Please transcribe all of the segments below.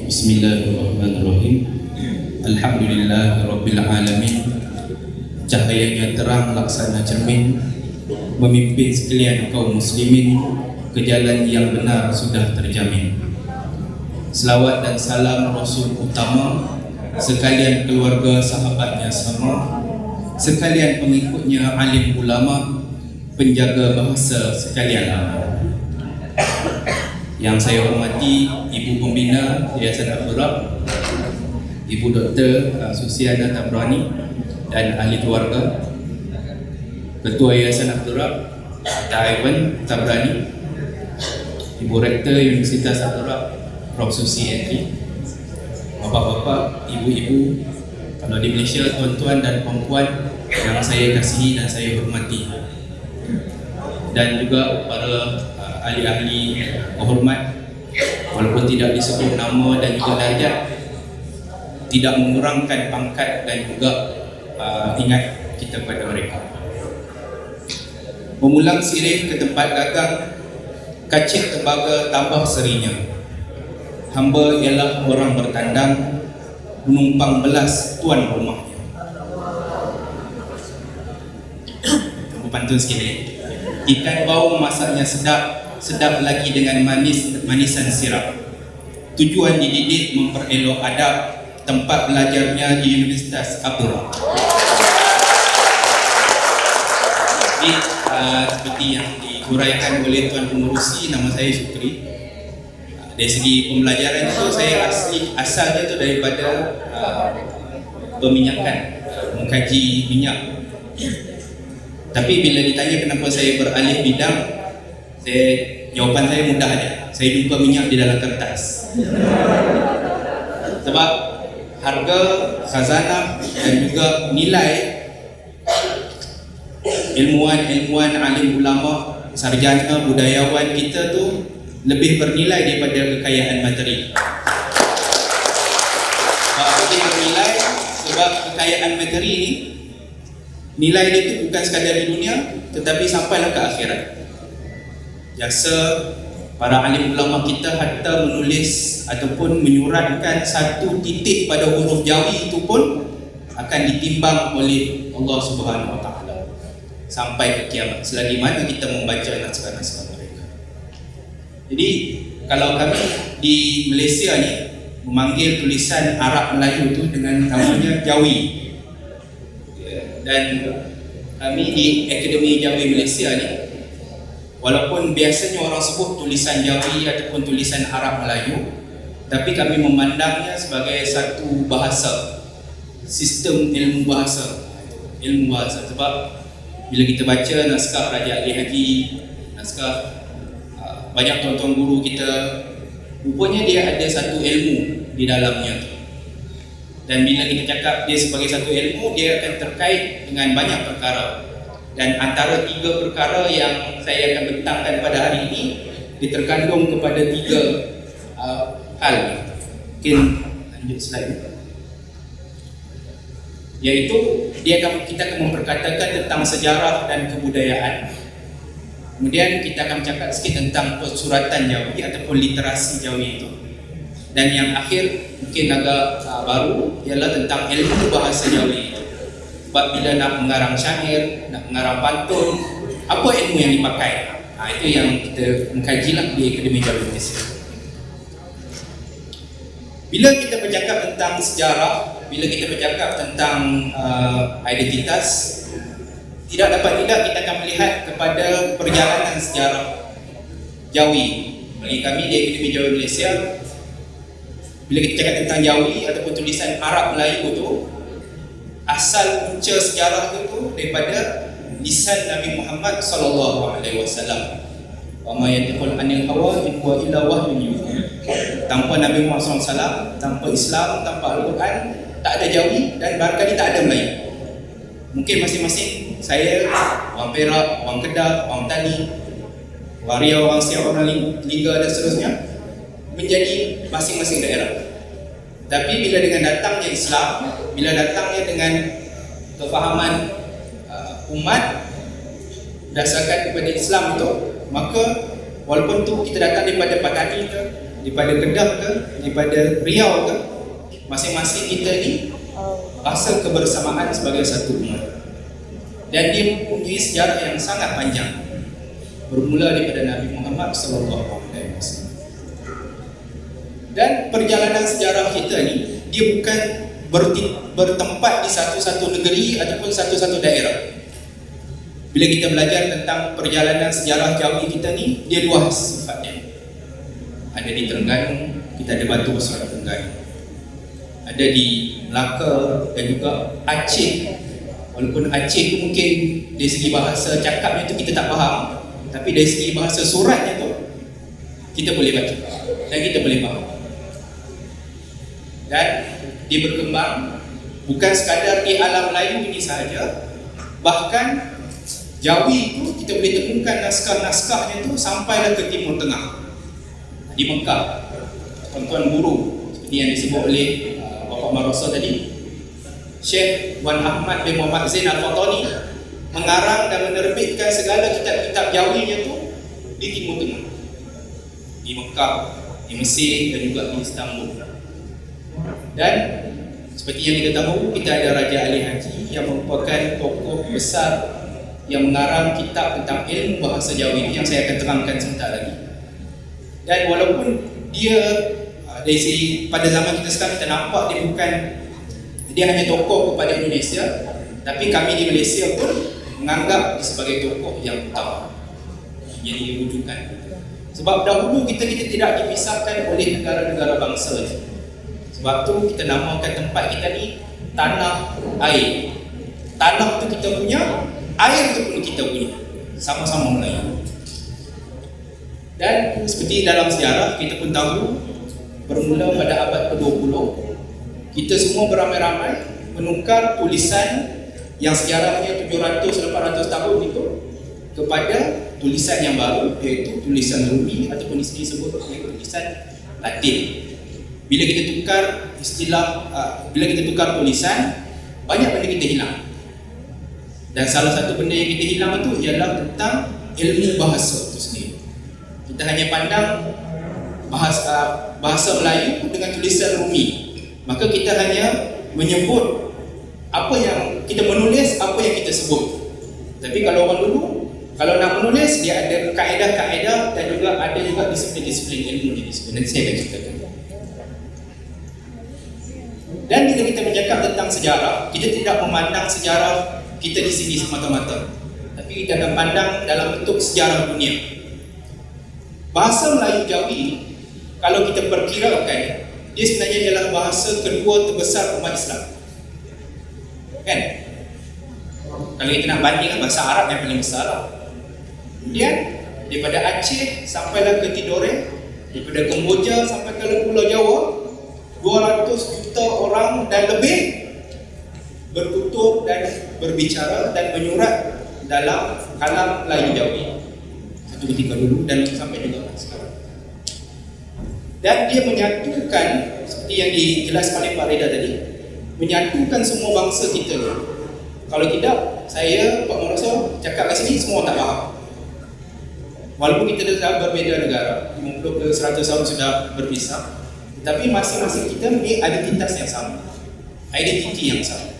Bismillahirrahmanirrahim. Alhamdulillahirabbil alamin. Cahayanya terang laksana cermin, memimpin sekalian kaum muslimin ke jalan yang benar sudah terjamin. Selawat dan salam Rasul utama, sekalian keluarga sahabatnya sama, sekalian pengikutnya alim ulama, penjaga bahasa sekalian lama. Yang saya hormati Ibu Pembina Yayasan Abdurrab, Ibu Dr. Susiana Tabrani dan ahli keluarga, Ketua Yayasan Abdurrab Taiwan Tabrani, Ibu Rektor Universitas Abdurrab Prof. Susi Entry, Bapak-bapak, Ibu-ibu, kalau di Malaysia, tuan-tuan dan puan-puan yang saya kasihi dan saya hormati, dan juga para ahli-ahli hormat, walaupun tidak disebut nama dan juga darjat, tidak mengurangkan pangkat dan juga ingat kita pada mereka. Memulang sirih ke tempat dagang, kacik tembaga tambah serinya. Hamba ialah orang bertandang, menumpang belas tuan rumahnya. Pantun sikit. Ikan bau masaknya sedap, sedap lagi dengan manisan sirap. Tujuan dididik memperelok adab, tempat belajarnya di Universitas Abdurrab. Jadi seperti yang diuraikan oleh Tuan Pengurusi, nama saya Syukri. Dari segi pembelajaran itu saya asalnya itu daripada peminyakan, mengkaji minyak. Tapi bila ditanya kenapa saya beralih bidang, jawapan saya mudah aja. Saya jumpa minyak di dalam kertas. Sebab harga, khazanah dan juga nilai ilmuwan, alim ulama, sarjana, budayawan kita tu lebih bernilai daripada kekayaan materi. Lebih bernilai sebab kekayaan materi ini, nilai dia itu bukan sekadar di dunia, tetapi sampailah ke akhirat. Jasa para alim ulama kita hatta menulis ataupun menyuratkan satu titik pada huruf Jawi itu pun akan ditimbang oleh Allah Subhanahu Wa Taala sampai ke kiamat, selagi mana kita membaca naskah-naskah mereka. Jadi kalau kami di Malaysia ni memanggil tulisan Arab Melayu itu dengan namanya Jawi, dan kami di Akademi Jawi Malaysia ni, walaupun biasanya orang sebut tulisan Jawi ataupun tulisan Arab Melayu, tapi kami memandangnya sebagai satu bahasa, sistem ilmu bahasa. Sebab bila kita baca naskah Raja Ali Haji, naskah banyak tuan-tuan guru kita, rupanya dia ada satu ilmu di dalamnya. Dan bila kita cakap dia sebagai satu ilmu, dia akan terkait dengan banyak perkara. Dan antara 3 perkara yang saya akan bentangkan pada hari ini, dia terkandung kepada 3 hal. Mungkin lanjut slide. Iaitu kita akan memperkatakan tentang sejarah dan kebudayaan. Kemudian kita akan cakap sikit tentang suratan Jawi ataupun literasi Jawi itu. Dan yang akhir mungkin agak baru ialah tentang ilmu bahasa Jawi itu. Sebab bila nak mengarang syair, nak mengarang pantun, apa ilmu yang dipakai? Itu yang kita mengkajilah di Akademi Jawi Malaysia. Bila kita bercakap tentang sejarah, bila kita bercakap tentang identitas, tidak dapat tidak kita akan melihat kepada perjalanan sejarah Jawi. Bagi kami di Akademi Jawi Malaysia, bila kita cakap tentang Jawi ataupun tulisan Arab Melayu itu, asal punca sejarah itu daripada lisan Nabi Muhammad sallallahu alaihi wasallam. Wa ma yantiqul anil hawa in huwa illa wahyun yuha. Tanpa Nabi Muhammad SAW, tanpa Islam, tanpa Al-Quran, tak ada Jawi dan barangkali tak ada Melayu. Mungkin masing-masing, saya, orang Perak, orang Kedah, orang Tani, orang Riau, orang Siau, orang Lingga dan seterusnya, menjadi masing-masing daerah. Tapi bila dengan datangnya Islam, bila datangnya dengan kefahaman umat berdasarkan kepada Islam itu, maka walaupun tu kita datang daripada Patani ke, daripada Kedah ke, daripada Riau ke, masing-masing kita ni rasa kebersamaan sebagai satu umat. Dan dia mempunyai sejarah yang sangat panjang, bermula daripada Nabi Muhammad SAW. Dan perjalanan sejarah kita ni, dia bukan bertempat di satu-satu negeri ataupun satu-satu daerah. Bila kita belajar tentang perjalanan sejarah Jawi kita ni, dia luas sifatnya. Ada di Terengganu, kita ada Batu Besar Terengganu. Ada di Melaka dan juga Aceh. Walaupun Aceh tu mungkin dari segi bahasa cakapnya tu kita tak faham, tapi dari segi bahasa suratnya tu kita boleh baca dan kita boleh faham. Dan dia berkembang bukan sekadar di alam Melayu ini sahaja, bahkan Jawi itu kita boleh temukan naskah-naskahnya tu sampailah ke Timur Tengah, di Mekah. Tuan-tuan guru seperti yang disebut oleh Bapak Marosa tadi, Syekh Wan Ahmad bin Muhammad Zain Al-Fatani mengarang dan menerbitkan segala kitab-kitab Jawinya tu di Timur Tengah, di Mekah, di Mesir dan juga di Istanbul. Dan seperti yang kita tahu, kita ada Raja Ali Haji yang merupakan tokoh besar yang mengarang kitab tentang ilmu bahasa Jawi yang saya akan terangkan sebentar lagi. Dan walaupun dia dari segi pada zaman kita sekarang, kita nampak dia hanya tokoh kepada Indonesia, tapi kami di Malaysia pun menganggap dia sebagai tokoh yang utama, yang diwujudkan. Sebab dahulu kita tidak dipisahkan oleh negara-negara bangsa. Sebab tu kita namakan tempat kita ni tanah air. Tanah tu kita punya, air tu pun kita punya, sama-sama Melayu. Dan seperti dalam sejarah kita pun tahu, bermula pada abad ke-20, kita semua beramai-ramai menukar tulisan yang sejarahnya 700-800 tahun itu kepada tulisan yang baru, iaitu tulisan Rumi ataupun disebut tulisan Latin. Bila kita tukar tulisan, banyak benda kita hilang. Dan salah satu benda yang kita hilang itu ialah tentang ilmu bahasa itu sendiri. Kita hanya pandang bahasa Melayu dengan tulisan Rumi. Maka kita hanya menyebut apa yang kita menulis, apa yang kita sebut. Tapi kalau orang dulu, kalau nak menulis, dia ada kaedah-kaedah dan juga ada juga disiplin-disiplin ilmu di situ. Nanti saya akan ceritakan. Dan bila kita bercakap tentang sejarah, kita tidak memandang sejarah kita di sini semata-mata, tapi kita akan pandang dalam bentuk sejarah dunia. Bahasa Melayu Jawi, kalau kita perkirakan, dia sebenarnya adalah bahasa kedua terbesar umat Islam, kan? Kalau kita nak bandingkan, bahasa Arab yang paling besar lah. Kemudian daripada Aceh sampailah ke Tidore, daripada Kemboja sampai ke Pulau Jawa, 200 juta orang dan lebih bertutur dan berbicara dan menyurat dalam kalam Melayu Jawi satu ketika dulu dan sampai juga sekarang. Dan dia menyatukan, seperti yang dijelaskan oleh Pak Reda tadi, menyatukan semua bangsa kita. Kalau tidak, saya, Pak Marosa cakap kat sini semua tak faham. Walaupun kita dah berbeza negara, 50 ke 100 tahun sudah berpisah, tapi masing-masing kita mempunyai identitas yang sama, identiti yang sama.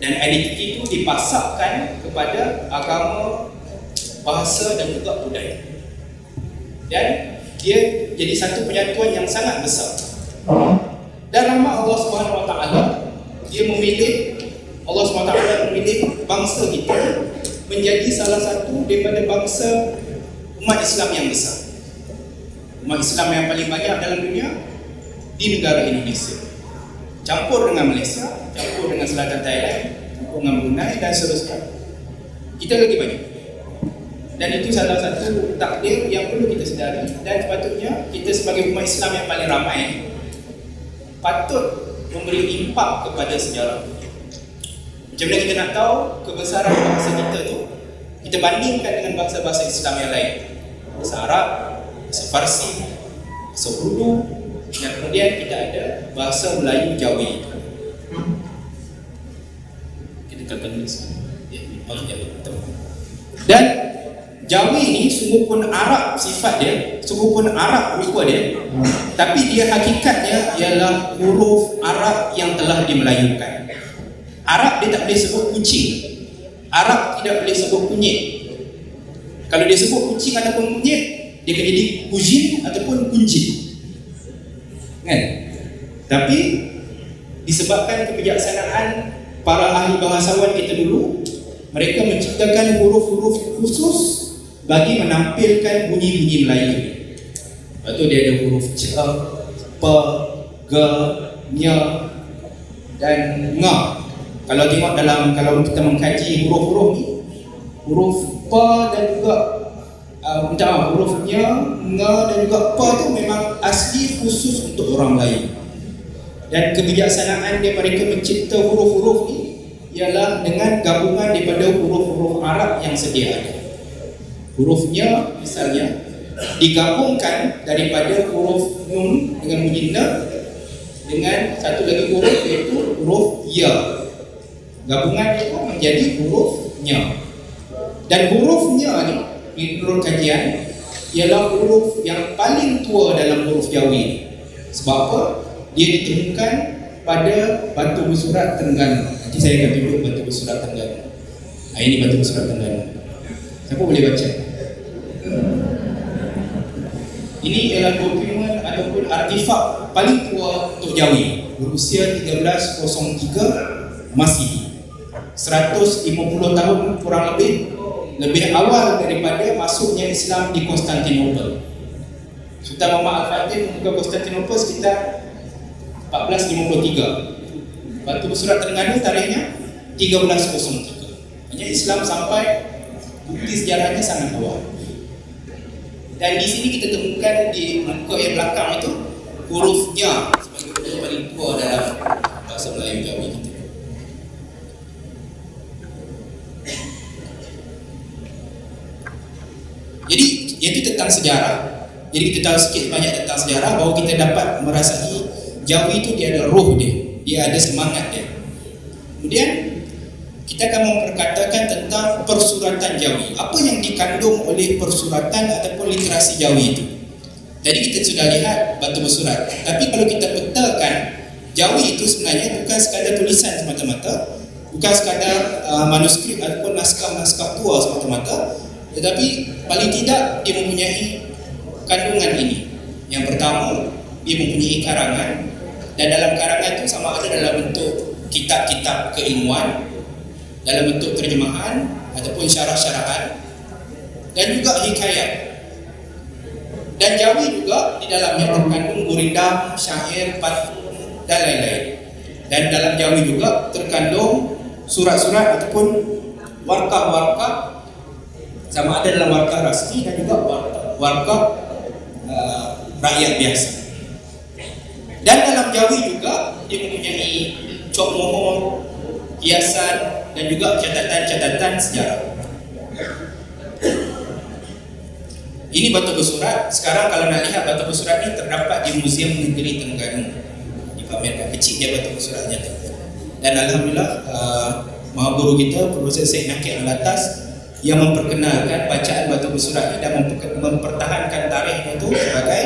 Dan identiti itu dipasakkan kepada agama, bahasa dan juga budaya. Dan dia jadi satu penyatuan yang sangat besar. Dan nama Allah Subhanahu Wa Taala, dia memilih, Allah Subhanahu Wa Taala memilih bangsa kita menjadi salah satu daripada bangsa umat Islam yang besar. Umat Islam yang paling banyak dalam dunia di negara Indonesia, campur dengan Malaysia, campur dengan selatan Thailand, campur dengan Brunei dan seterusnya. Kita lagi banyak. Dan itu salah satu takdir yang perlu kita sedari. Dan sepatutnya kita sebagai umat Islam yang paling ramai patut memberi impak kepada sejarah. Macam mana kita nak tahu kebesaran bahasa kita tu, kita bandingkan dengan bahasa-bahasa Islam yang lain, bahasa Arab, bahasa Farsi, bahasa Urdu, dan kemudian kita ada bahasa Melayu Jawi. Kita katakan dan Jawi ni sungguh pun Arab sifat dia, sungguh pun Arab rupa dia, tapi dia hakikatnya ialah huruf Arab yang telah dimelayukan. Arab dia tak boleh sebut kucing, Arab tidak boleh sebut kunyit. Kalau dia sebut kucing ataupun kunyit, dia kena jadi kujin ataupun kunjit, kan? Tapi disebabkan kebijaksanaan para ahli bahasawan kita dulu, mereka menciptakan huruf-huruf khusus bagi menampilkan bunyi-bunyi Melayu. Lepas tu dia ada huruf C, P, G, Ny dan Ng. Kalau tengok dalam, kalau kita mengkaji huruf-huruf ni, huruf P dan juga huruf Ny, Ng dan juga P tu memang asli khusus untuk orang Melayu. Dan kebijaksanaan dia mereka mencipta huruf-huruf ni ialah dengan gabungan daripada huruf-huruf Arab yang sedia ada. Hurufnya misalnya digabungkan daripada huruf Nun dengan bunyi N dengan satu lagi huruf iaitu huruf Ya. Gabungan itu menjadi huruf Nya. Dan huruf Nya ni menurut kajian ialah huruf yang paling tua dalam huruf Jawi. Sebab apa? Dia ditemukan pada batu bersurat Terengganu. Nanti saya akan tunjuk batu bersurat Terengganu. Ini batu bersurat Terengganu. Siapa boleh baca? Ini ialah dokumen ataupun artifak paling tua untuk Jawi, berusia 1303 Masihi. 150 tahun kurang lebih awal daripada masuknya Islam di Konstantinopel. Sultan Muhammad Al-Fatih membuka Konstantinopel sekitar 1453. Batu bersurat Terengganu tarikhnya 1303. Hanya Islam sampai, bukti sejarahnya sangat awal. Dan di sini kita temukan di muka yang belakang itu hurufnya sebagai huruf paling tua dalam bahasa Melayu Jawi kita. Jadi itu tentang sejarah. Jadi kita tahu sikit banyak tentang sejarah, bahawa kita dapat merasai Jawi itu dia ada roh dia ada semangat dia. Kemudian kita akan memperkatakan tentang persuratan Jawi. Apa yang dikandung oleh persuratan ataupun literasi Jawi itu? Jadi kita sudah lihat batu bersurat. Tapi kalau kita petakan, Jawi itu sebenarnya bukan sekadar tulisan semata-mata, bukan sekadar manuskrip ataupun naskah-naskah tua semata-mata, tetapi paling tidak dia mempunyai kandungan ini. Yang pertama, dia mempunyai karangan, dan dalam karangan itu sama ada dalam bentuk kitab-kitab keilmuan, dalam bentuk terjemahan ataupun syarah-syarahan, dan juga hikayat. Dan Jawi juga di dalamnya terkandung gurindam, syair, pantun dan lain-lain. Dan dalam Jawi juga terkandung surat-surat ataupun warkah-warkah, sama ada dalam warkah rasmi dan juga warkah rakyat biasa. Dan dalam Jawi juga dia mempunyai cok mohon, hiasan dan juga catatan-catatan sejarah. Ini batu bersurat. Sekarang kalau nak lihat batu bersurat ini terdapat di Museum Negeri Terengganu. Dipamerkan kecil dia batu bersuratnya. Dan alhamdulillah maha guru kita Profesor Syed Nakir Al-Atas yang memperkenalkan bacaan batu bersurat ini dan mempertahankan tarikhnya itu sebagai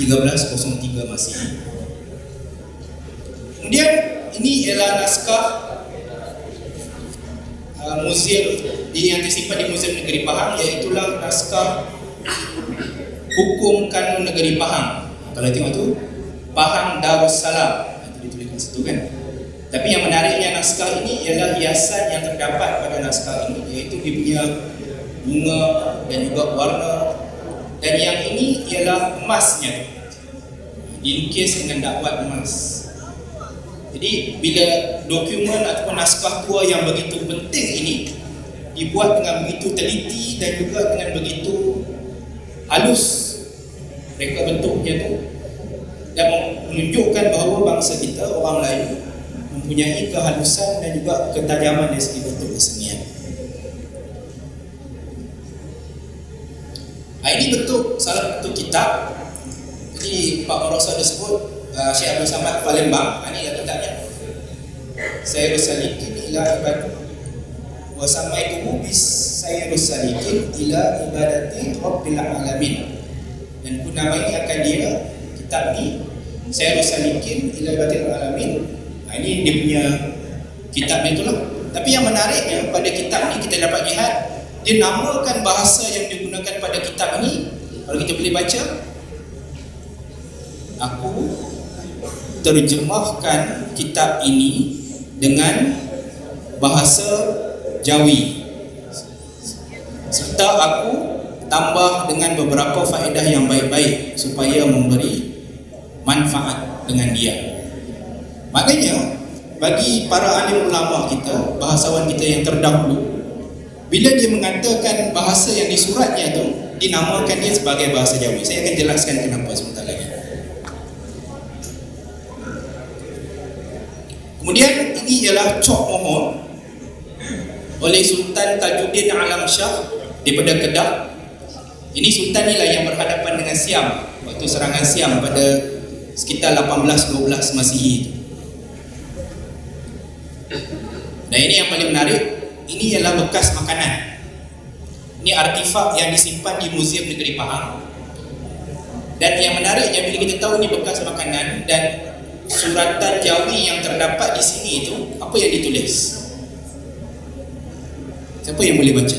1303 Masihi. Kemudian ini ialah naskah museum yang disimpan di Museum Negeri Pahang, iaitulah naskah Hukum Kanun Negeri Pahang. Kalau tengok tu Pahang Darussalam, itu ditulis kat situ kan. Tapi yang menariknya naskah ini ialah hiasan yang terdapat pada naskah ini, iaitu dia punya bunga dan juga warna. Dan yang ini ialah emasnya, dilukis dengan dakwat emas. Jadi bila dokumen ataupun naskah tua yang begitu penting ini dibuat dengan begitu teliti dan juga dengan begitu halus mereka bentuknya tu, dan menunjukkan bahawa bangsa kita orang Melayu mempunyai kehalusan dan juga ketajaman dari segi bentuk kesenian. Ini bentuk salah bentuk kitab. Jadi Pak Merosa ada sebut Syekh Abdul Samad Palembang, ini dah kitabnya. Saya bersalin ila ibadu wa samaituhu bis sayrus salikin ila ibadati rabbil alamin. Dan ku namai akan dia kitab ni Sayrus Salikin ila ibadatil alamin. Ini dia punya kitab ni itulah. Tapi yang menariknya pada kitab ni kita dapat lihat dia namakan bahasa yang digunakan pada kitab ni. Kalau kita boleh baca, aku terjemahkan kitab ini dengan bahasa Jawi, serta aku tambah dengan beberapa faedah yang baik-baik supaya memberi manfaat dengan dia. Maknanya bagi para alim ulama kita, bahasawan kita yang terdahulu, bila dia mengatakan bahasa yang disuratnya tu dinamakan dia sebagai bahasa Jawi. Saya akan jelaskan kenapa sebentar lagi. Kemudian ini ialah cok mohon oleh Sultan Tajuddin Alam Shah daripada Kedah. Ini sultan inilah yang berhadapan dengan Siam waktu serangan Siam pada sekitar 1812 Masihi itu. Dan ini yang paling menarik, ini ialah bekas makanan. Ini artifak yang disimpan di Muzium Negeri Pahang. Dan yang menariknya bila kita tahu ini bekas makanan dan suratan Jawi yang terdapat di sini itu, apa yang ditulis? Siapa yang boleh baca?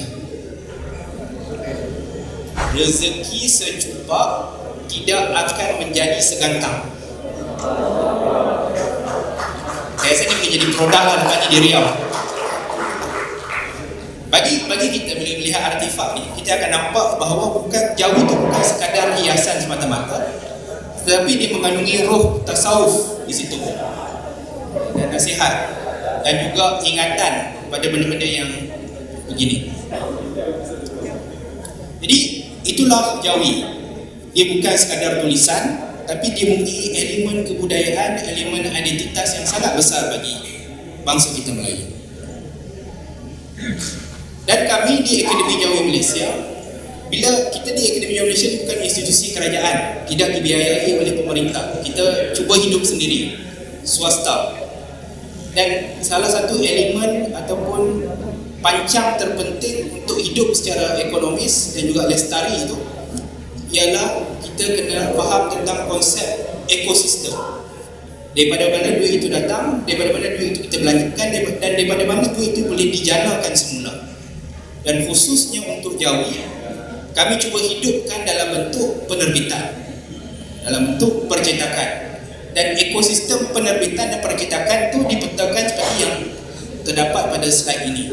Rezeki secupak tidak akan menjadi segantang. Saya rasa ni boleh jadi produk lah depan ni di Riau. Bagi kita bila melihat artifak ni, kita akan nampak bahawa bukan Jawi itu bukan sekadar hiasan semata-mata, tetapi dia mengandungi roh tasawuf di situ, dan nasihat dan juga ingatan pada benda-benda yang begini. Jadi itulah Jawi. Dia bukan sekadar tulisan, tapi dia mempunyai elemen kebudayaan, elemen identitas yang sangat besar bagi bangsa kita Melayu. Dan kami di Akademi Jawi Malaysia, bila kita di Akademi Jawi Malaysia bukan institusi kerajaan, tidak dibiayai oleh pemerintah. Kita cuba hidup sendiri, swasta. Dan salah satu elemen ataupun pancang terpenting untuk hidup secara ekonomis dan juga lestari itu ialah kita kena faham tentang konsep ekosistem. Daripada mana duit itu datang, daripada mana duit itu kita belanjakan, dan daripada mana duit itu boleh dijanakan semula. Dan khususnya untuk Jawi, kami cuba hidupkan dalam bentuk penerbitan, dalam bentuk percetakan. Dan ekosistem penerbitan dan percetakan itu dipetakan seperti yang terdapat pada slide ini.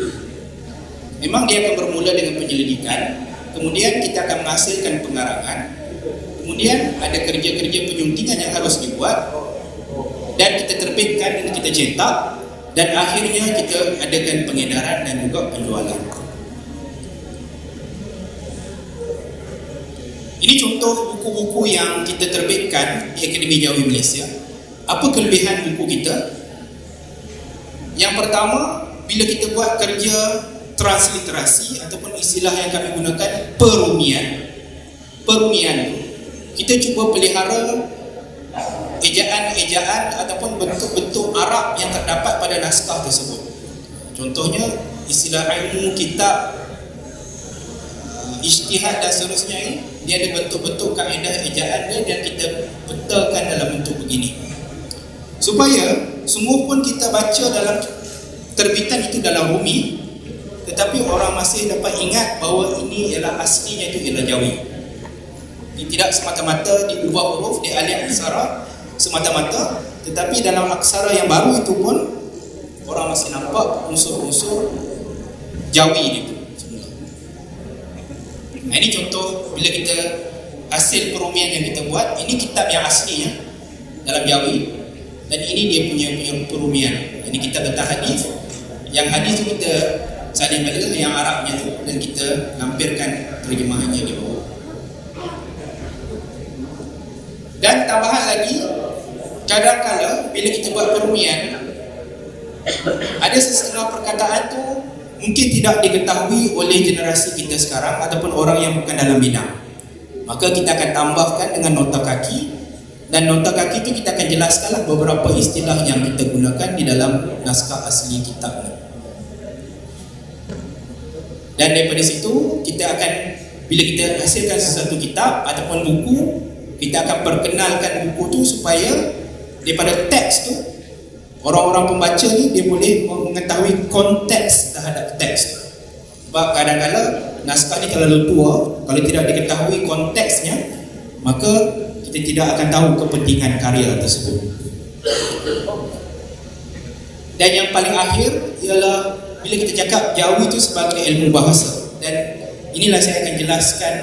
Memang dia akan bermula dengan penyelidikan, kemudian kita akan menghasilkan pengarangan, kemudian ada kerja-kerja penyuntingan yang harus dibuat, dan kita terbitkan dan kita cetak, dan akhirnya kita adakan pengedaran dan juga penjualan. Ini contoh buku-buku yang kita terbitkan di Akademi Jawi Malaysia. Apa kelebihan buku kita? Yang pertama, bila kita buat kerja transliterasi ataupun istilah yang kami gunakan perumian, kita cuba pelihara ejaan-ejaan ataupun bentuk-bentuk Arab yang terdapat pada naskah tersebut. Contohnya istilah ilmu, kitab, ijtihad dan seterusnya ini, dia ada bentuk-bentuk kaedah ejaan dia dan kita petakan dalam bentuk begini, supaya semua pun kita baca dalam terbitan itu dalam bumi, tetapi orang masih dapat ingat bahawa ini ialah aslinya itu ialah Jawi. Ini tidak semata-mata diubah huruf, dialih aksara semata-mata, tetapi dalam aksara yang baru itu pun orang masih nampak unsur-unsur Jawi itu. Nah, ini contoh bila kita hasil perumian yang kita buat. Ini kitab yang aslinya dalam Jawi, dan ini dia punya perumian. Ini kita letak hadis. Yang hadis itu kita salin balik yang Arabnya tu, dan kita lampirkan terjemahannya di bawah. Dan tambahan lagi, kadang-kadang bila kita buat perumian, ada sesetengah perkataan tu mungkin tidak diketahui oleh generasi kita sekarang ataupun orang yang bukan dalam bidang. Maka kita akan tambahkan dengan nota kaki, dan nota kaki itu kita akan jelaskanlah beberapa istilah yang kita gunakan di dalam naskah asli kitab ni. Dan daripada situ kita akan, bila kita hasilkan sesuatu kitab ataupun buku, kita akan perkenalkan buku tu supaya daripada teks tu orang-orang pembaca ni dia boleh mengetahui konteks terhadap teks tu. Sebab kadang-kadang naskah ni terlalu tua, kalau tidak diketahui konteksnya, maka kita tidak akan tahu kepentingan karya tersebut. Dan yang paling akhir ialah bila kita cakap Jawi itu sebagai ilmu bahasa, dan inilah saya akan jelaskan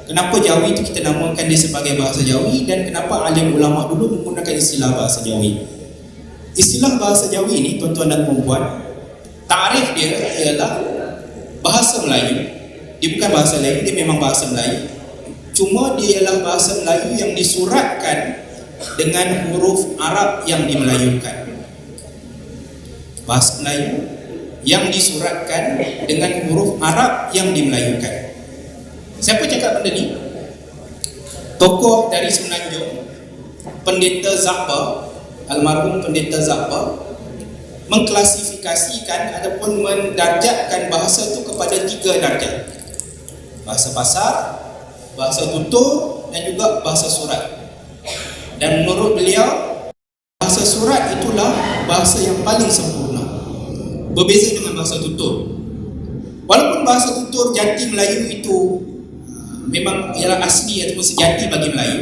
kenapa Jawi itu kita namakan dia sebagai bahasa Jawi dan kenapa alim ulama dulu menggunakan istilah bahasa Jawi. Istilah bahasa Jawi ini, tuan-tuan dan puan-puan, tarikh dia ialah bahasa Melayu. Dia bukan bahasa lain, dia memang bahasa Melayu. Cuma dia ialah bahasa Melayu yang disuratkan dengan huruf Arab yang dimelayukan. Bahasa Melayu yang disuratkan dengan huruf Arab yang dimelayukan. Siapa cakap benda ni? Tokoh dari Semenanjung, Pendeta Zahba, almarhum Pendeta Zahba, mengklasifikasikan ataupun mendarjatkan bahasa itu kepada 3 darjat. Bahasa pasar, bahasa tutur dan juga bahasa surat. Dan menurut beliau, bahasa surat itulah bahasa yang paling sempurna, berbeza dengan bahasa tutur. Walaupun bahasa tutur jati Melayu itu memang ialah asli ataupun sejati bagi Melayu,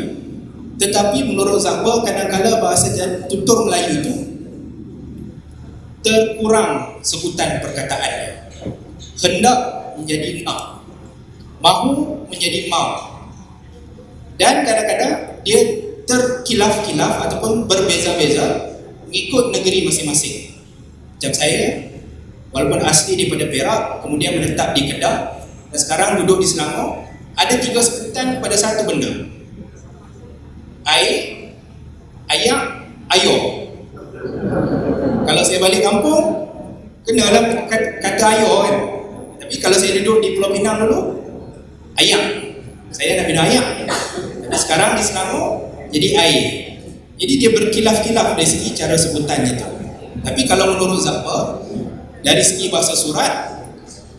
tetapi menurut Zahba kadang-kadang bahasa tutur Melayu itu terkurang sebutan perkataannya. Hendak menjadi nak, mahu menjadi mau, dan kadang-kadang dia terkilaf-kilaf ataupun berbeza-beza mengikut negeri masing-masing. Macam saya, walaupun asli daripada Perak, kemudian menetap di Kedah dan sekarang duduk di Selangor, ada 3 sebutan pada satu benda: air, ayak, ayo. Kalau saya balik kampung, kenalah kata ayo kan. Tapi kalau saya duduk di Pulau Pinang dulu, ayak. Saya nak minum ayak. Tapi sekarang di Selangor jadi air. Jadi dia berkilaf-kilaf dari segi cara sebutannya tu. Tapi kalau menurut Zahba, dari segi bahasa surat,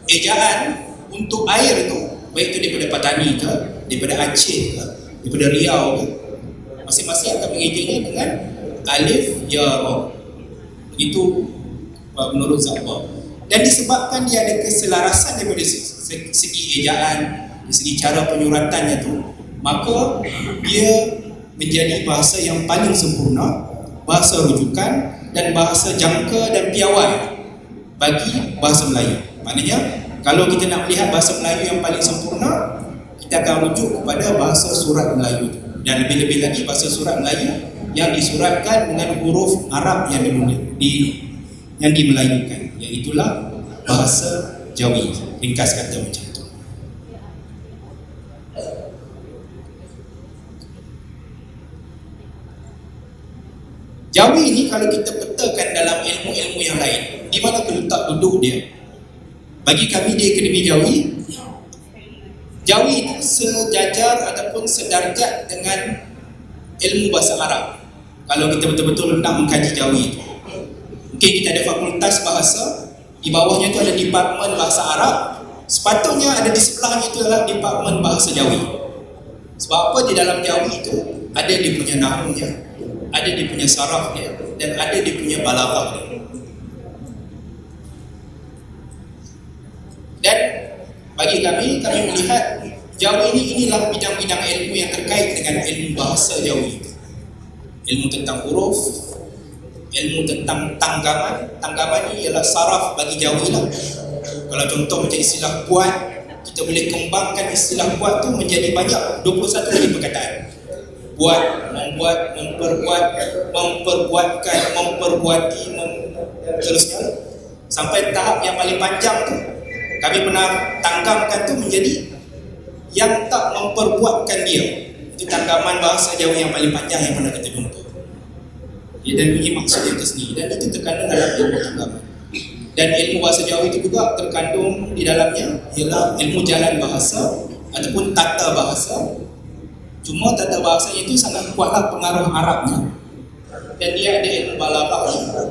ejaan untuk air itu, baik itu daripada Patani ke, daripada Aceh ke, daripada Riau ke, masing-masing akan mengejanya dengan alif, ya, ra. Itu menurut Zahba. Dan disebabkan dia ada keselarasan daripada segi ejaan, dari segi cara penyuratannya tu, maka dia menjadi bahasa yang paling sempurna, bahasa rujukan dan bahasa jangka dan piawai bagi bahasa Melayu. Maknanya kalau kita nak melihat bahasa Melayu yang paling sempurna, kita akan rujuk kepada bahasa surat Melayu, dan lebih-lebih lagi bahasa surat Melayu yang disuratkan dengan huruf Arab yang dimelayukan, iaitulah bahasa Jawi. Ringkas kata macam tu. Jawi ini kalau kita petakan dalam ilmu-ilmu yang lain, di mana letak duduk dia? Bagi kami di Akademi Jawi, Jawi itu sejajar ataupun sedarjat dengan ilmu bahasa Arab. Kalau kita betul-betul nak mengkaji Jawi itu, mungkin kita ada fakultas bahasa, di bawahnya itu ada departemen bahasa Arab, sepatutnya ada di sebelahnya itu adalah departemen bahasa Jawi. Sebab apa? Di dalam Jawi itu ada dia punya nahwunya, ada dia punya saraf dia, dan ada dia punya balaghah dia. Dan bagi kami melihat Jawi inilah bidang-bidang ilmu yang terkait dengan ilmu bahasa Jawi. Ilmu tentang huruf, ilmu tentang tanggaman. Tanggaman ini ialah saraf bagi Jawi lah. Kalau contoh macam istilah buat, kita boleh kembangkan istilah buat tu menjadi banyak, 21 lagi perkataan. Buat, membuat, memperbuat, memperbuatkan, memperbuati, seterusnya. Sampai tahap yang paling panjang tu, kami pernah tanggamkan tu menjadi yang tak memperbuatkan dia. Itu tanggaman bahasa Jawi yang paling panjang yang pernah kita jumpa. Dia dan punya maksud yang tersendiri, dan itu terkandung dalam ilmu tanggaman. Dan ilmu bahasa Jawi itu juga terkandung di dalamnya ialah ilmu jalan bahasa ataupun tata bahasa. Cuma tata bahasa itu sangat kuatlah pengaruh Arabnya, dan dia ada ilmu balaghah.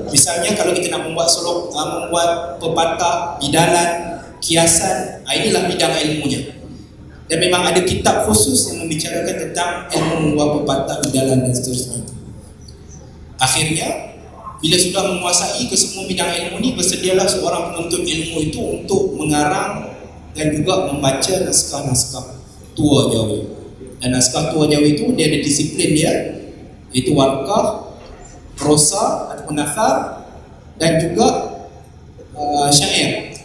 Misalnya kalau kita nak membuat membuat pepatah, bidalan, kiasan, inilah bidang ilmunya. Dan memang ada kitab khusus yang membicarakan tentang ilmu wabah patah, bidalan dan seterusnya. Akhirnya, bila sudah menguasai ke semua bidang ilmu ni, bersedialah seorang penuntut ilmu itu untuk mengarang dan juga membaca naskah-naskah tua Jawi. Dan naskah tua Jawi itu dia ada disiplin dia, iaitu warkah, prosa ataupun nathar, dan juga syair.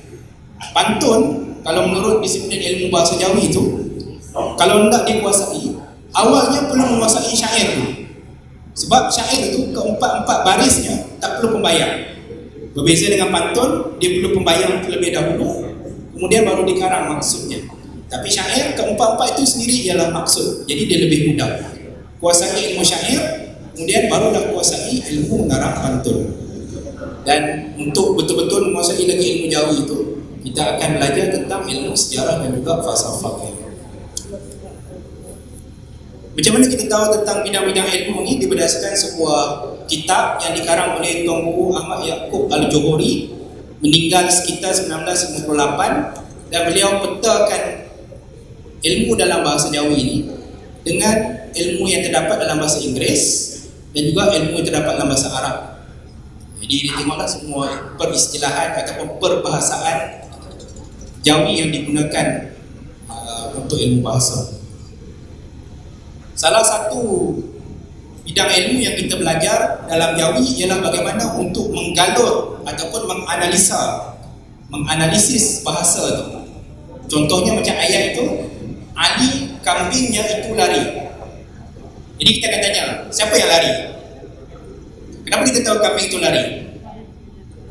Pantun, kalau menurut disiplin ilmu bahasa Jawi itu, kalau hendak dikuasai, awalnya perlu menguasai syair dulu. Sebab syair itu keempat-empat barisnya tak perlu pembayang. Berbeza dengan pantun, dia perlu pembayang terlebih dahulu, kemudian baru dikarang maksudnya. Tapi syair keempat-empat itu sendiri ialah maksud, jadi dia lebih mudah. Kuasai ilmu syair, kemudian barulah kuasai ilmu mengarang pantun. Dan untuk betul-betul menguasai lagi ilmu Jawi itu, kita akan belajar tentang ilmu sejarah dan juga falsafah. Macam mana kita tahu tentang bidang-bidang ilmu ini? Berdasarkan sebuah kitab yang dikarang oleh Tuan Guru Ahmad Yaakob Al-Johori, meninggal sekitar 1998, dan beliau petakan ilmu dalam bahasa Jawi ini dengan ilmu yang terdapat dalam bahasa Inggeris dan juga ilmu yang terdapat dalam bahasa Arab. Jadi dia tengoklah semua peristilahan ataupun perbahasaan Jawi yang digunakan untuk ilmu bahasa. Salah satu bidang ilmu yang kita belajar dalam Jawi ialah bagaimana untuk menggalur ataupun menganalisis bahasa itu. Contohnya macam ayat itu, Ali kambingnya itu lari. Jadi kita akan tanya, siapa yang lari? Kenapa kita tahu kambing itu lari?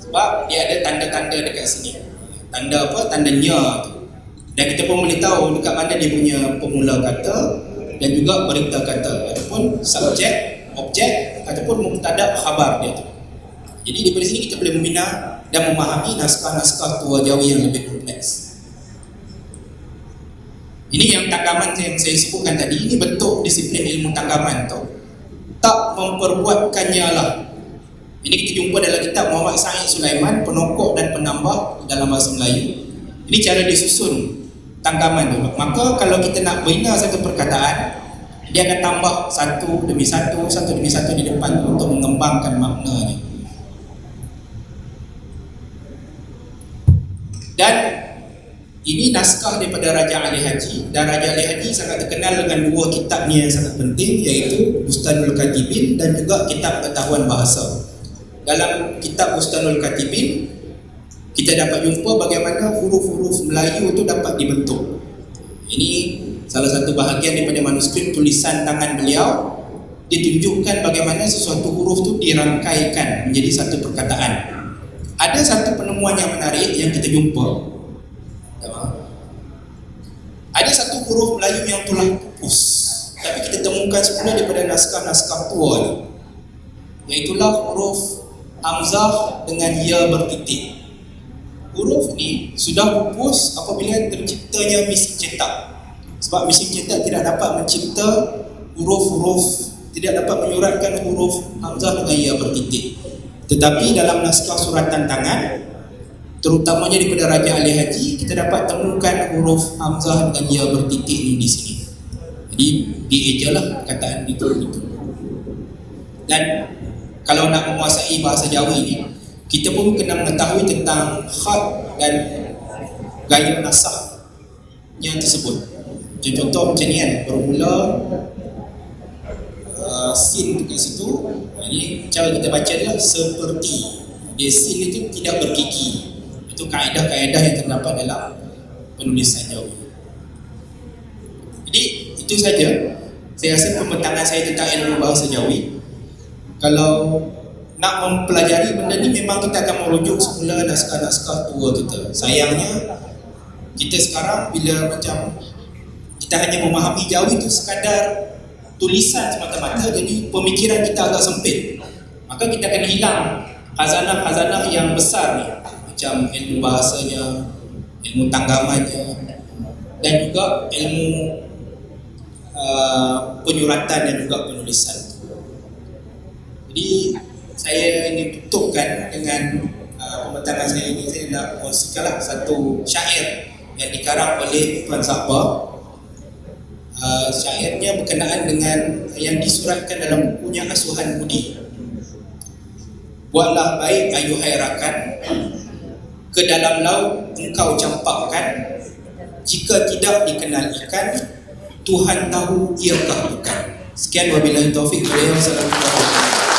Sebab dia ada tanda-tanda dekat sini. Tanda apa? Tanda nya tu. Dan kita pun boleh tahu dekat mana dia punya pemula kata dan juga berita kata, ataupun subjek, objek, ataupun mubtada khabar dia tu. Jadi daripada sini kita boleh membina dan memahami naskah-naskah tua Jawi yang lebih kompleks. Ini yang tanggaman yang saya sebutkan tadi, ini bentuk disiplin ilmu tanggaman tu. Tak memperbuatkannya lah. Ini kita jumpa dalam kitab Muhammad Said Sulaiman, Penokok dan Penambah dalam bahasa Melayu. Ini cara disusun tanggaman tu. Maka kalau kita nak bina satu perkataan, dia akan tambah satu demi satu di depan untuk mengembangkan maknanya. Dan ini naskah daripada Raja Ali Haji, dan Raja Ali Haji sangat terkenal dengan dua kitabnya yang sangat penting, iaitu Bustanul Katibin dan juga Kitab Pengetahuan Bahasa. Dalam kitab Bustanul Katibin, kita dapat jumpa bagaimana huruf-huruf Melayu itu dapat dibentuk. Ini salah satu bahagian daripada manuskrip tulisan tangan beliau. Ditunjukkan bagaimana sesuatu huruf itu dirangkaikan menjadi satu perkataan. Ada satu penemuan yang menarik yang kita jumpa. Ada satu huruf Melayu yang telah pupus, tapi kita temukan semula daripada naskah-naskah tua ni, iaitulah huruf hamzah dengan ya bertitik. Huruf ni sudah pupus apabila terciptanya mesin cetak. Sebab mesin cetak tidak dapat mencipta huruf-huruf, tidak dapat menyuratkan huruf hamzah dengan ya bertitik. Tetapi dalam naskah suratan tangan, terutamanya daripada Raja Ali Haji, kita dapat temukan huruf hamzah dengan ya bertitik ni di sini. Jadi diejalah perkataan itu. Dan kalau nak menguasai bahasa Jawi ni, kita pun kena mengetahui tentang khat dan gaya nasah yang tersebut. Contoh macam ni kan, bermula sin dekat situ. Ini cara kita baca adalah seperti. Dia sin itu tidak berkiki. Itu kaedah-kaedah yang terdapat dalam penulisan Jawi. Jadi itu saja saya rasa pembentangan saya tentang ilmu bahasa Jawi. Kalau nak mempelajari benda ni, memang kita akan merujuk semula naskah-naskah tua kita. Sayangnya kita sekarang bila macam kita hanya memahami Jawi itu sekadar tulisan semata-mata, jadi pemikiran kita agak sempit. Maka kita akan hilang khazanah-khazanah yang besar ni, macam ilmu bahasanya, ilmu tanggamannya, dan juga ilmu penyuratan dan juga penulisan. Jadi saya ingin tutupkan dengan tangan saya ini, saya nak kongsikanlah satu syair yang dikarang oleh Tuan Sabah. Syairnya berkenaan dengan yang disuratkan dalam bukunya Asuhan Budi. Buatlah baik ayuhai rakan, ke dalam laut engkau campakkan, jika tidak dikenal ikan, Tuhan tahu iakah bukan. Sekian, wabillahi taufik. Wassalamualaikum warahmatullahi wabarakatuh.